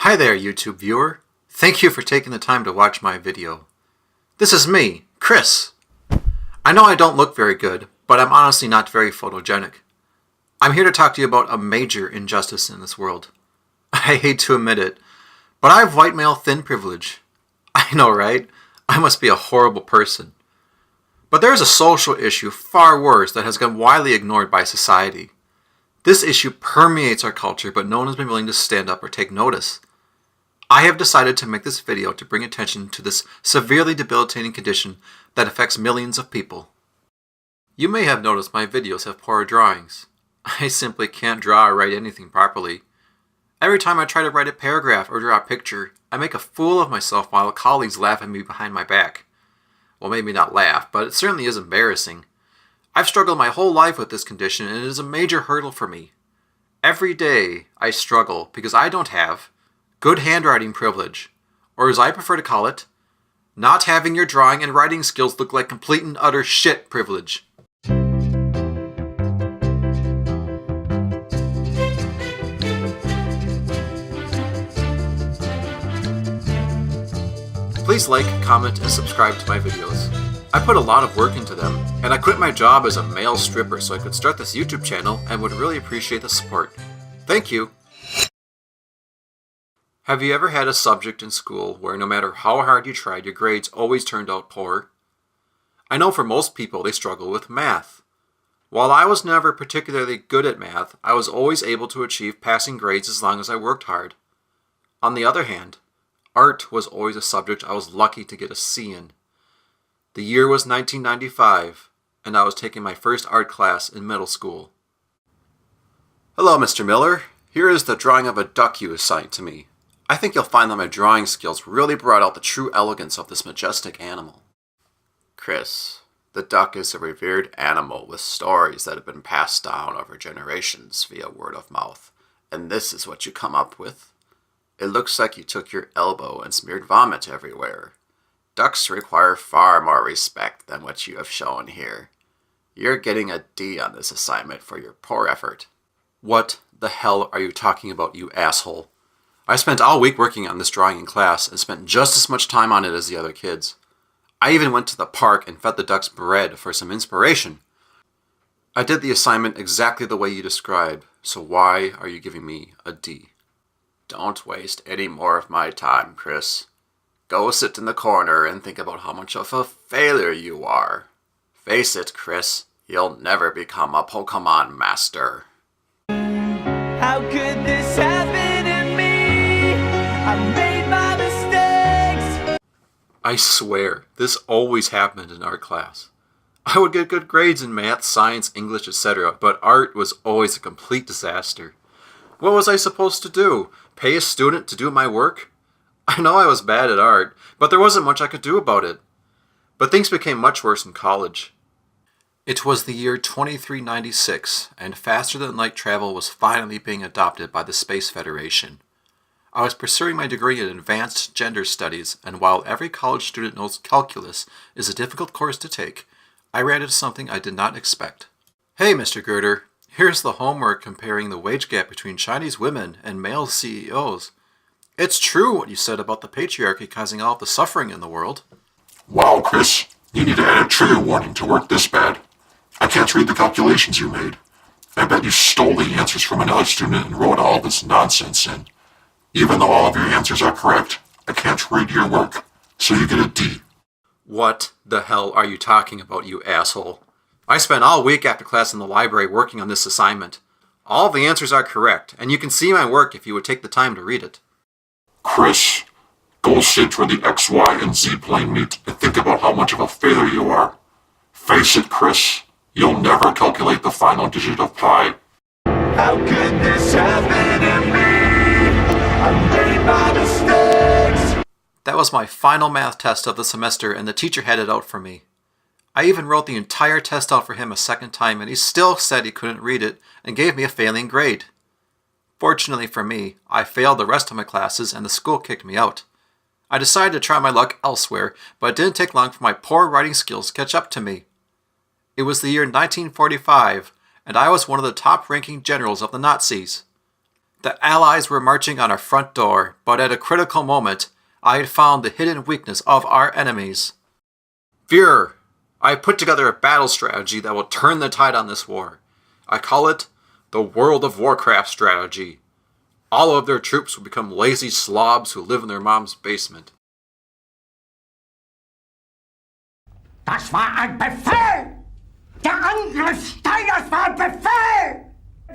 Hi there, YouTube viewer. Thank you for taking the time to watch my video. This is me, Chris. I know I don't look very good, but I'm honestly not very photogenic. I'm here to talk to you about a major injustice in this world. I hate to admit it, but I have white male thin privilege. I know, right? I must be a horrible person. But there is a social issue far worse that has gone widely ignored by society. This issue permeates our culture, but no one has been willing to stand up or take notice. I have decided to make this video to bring attention to this severely debilitating condition that affects millions of people. You may have noticed my videos have poor drawings. I simply can't draw or write anything properly. Every time I try to write a paragraph or draw a picture, I make a fool of myself while colleagues laugh at me behind my back. Well, maybe not laugh, but it certainly is embarrassing. I've struggled my whole life with this condition, and it is a major hurdle for me. Every day I struggle because I don't have good handwriting privilege, or as I prefer to call it, not having your drawing and writing skills look like complete and utter shit privilege. Please like, comment, and subscribe to my videos. I put a lot of work into them, and I quit my job as a male stripper so I could start this YouTube channel and would really appreciate the support. Thank you! Have you ever had a subject in school where no matter how hard you tried, your grades always turned out poor? I know for most people they struggle with math. While I was never particularly good at math, I was always able to achieve passing grades as long as I worked hard. On the other hand, art was always a subject I was lucky to get a C in. The year was 1995, and I was taking my first art class in middle school. Hello, Mr. Miller. Here is the drawing of a duck you assigned to me. I think you'll find that my drawing skills really brought out the true elegance of this majestic animal. Chris, the duck is a revered animal with stories that have been passed down over generations via word of mouth, and this is what you come up with? It looks like you took your elbow and smeared vomit everywhere. Ducks require far more respect than what you have shown here. You're getting a D on this assignment for your poor effort. What the hell are you talking about, you asshole? I spent all week working on this drawing in class and spent just as much time on it as the other kids. I even went to the park and fed the ducks bread for some inspiration. I did the assignment exactly the way you described, so why are you giving me a D? Don't waste any more of my time, Chris. Go sit in the corner and think about how much of a failure you are. Face it, Chris, you'll never become a Pokemon master. How could this happen to me? I made my mistakes. I swear, this always happened in art class. I would get good grades in math, science, English, etc., but art was always a complete disaster. What was I supposed to do? Pay a student to do my work? I know I was bad at art, but there wasn't much I could do about it. But things became much worse in college. It was the year 2396, and faster-than-light travel was finally being adopted by the Space Federation. I was pursuing my degree in advanced gender studies, and while every college student knows calculus is a difficult course to take, I ran into something I did not expect. Hey, Mr. Girder, here's the homework comparing the wage gap between Chinese women and male CEOs. It's true what you said about the patriarchy causing all of the suffering in the world. Wow, Chris, you need to add a trigger warning to work this bad. I can't read the calculations you made. I bet you stole the answers from another student and wrote all this nonsense in. Even though all of your answers are correct, I can't read your work, so you get a D. What the hell are you talking about, you asshole? I spent all week after class in the library working on this assignment. All of the answers are correct, and you can see my work if you would take the time to read it. Chris, go sit where the X, Y, and Z plane meet and think about how much of a failure you are. Face it, Chris, you'll never calculate the final digit of pi. How could this happen to me? I made my mistakes. That was my final math test of the semester, and the teacher had it out for me. I even wrote the entire test out for him a second time, and he still said he couldn't read it and gave me a failing grade. Fortunately for me, I failed the rest of my classes and the school kicked me out. I decided to try my luck elsewhere, but it didn't take long for my poor writing skills to catch up to me. It was the year 1945, and I was one of the top-ranking generals of the Nazis. The Allies were marching on our front door, but at a critical moment, I had found the hidden weakness of our enemies. Führer, I have put together a battle strategy that will turn the tide on this war. I call it the World of Warcraft strategy. All of their troops will become lazy slobs who live in their mom's basement. Das war ein Befehl! Der Angriff Steiners war ein Befehl!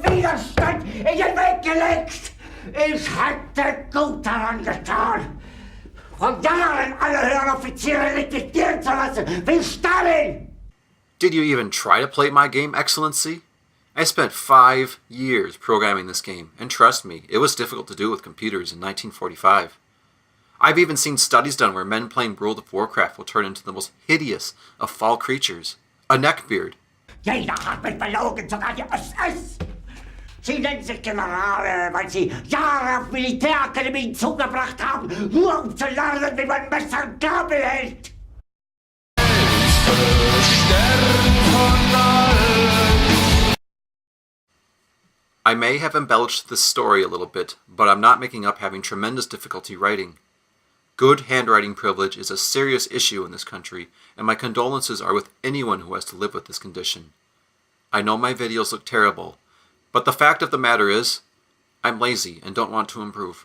Widerstand in den Weg gelegt! Ich hätte gut daran getan, von Jahren alle höheren Offiziere liquidieren zu lassen, wie Stalin! Did you even try to play my game, Excellency? I spent 5 years programming this game, and trust me, it was difficult to do with computers in 1945. I've even seen studies done where men playing World of Warcraft will turn into the most hideous of foul creatures. A neckbeard. Jeder hat mich belogen, sogar die SS! Sie nennen sich Generale, weil sie Jahre auf Militärakademien zugebracht haben, nur um zu lernen, wie man Messer und Gabel hält! I may have embellished this story a little bit, but I'm not making up having tremendous difficulty writing. Good handwriting privilege is a serious issue in this country, and my condolences are with anyone who has to live with this condition. I know my videos look terrible, but the fact of the matter is, I'm lazy and don't want to improve.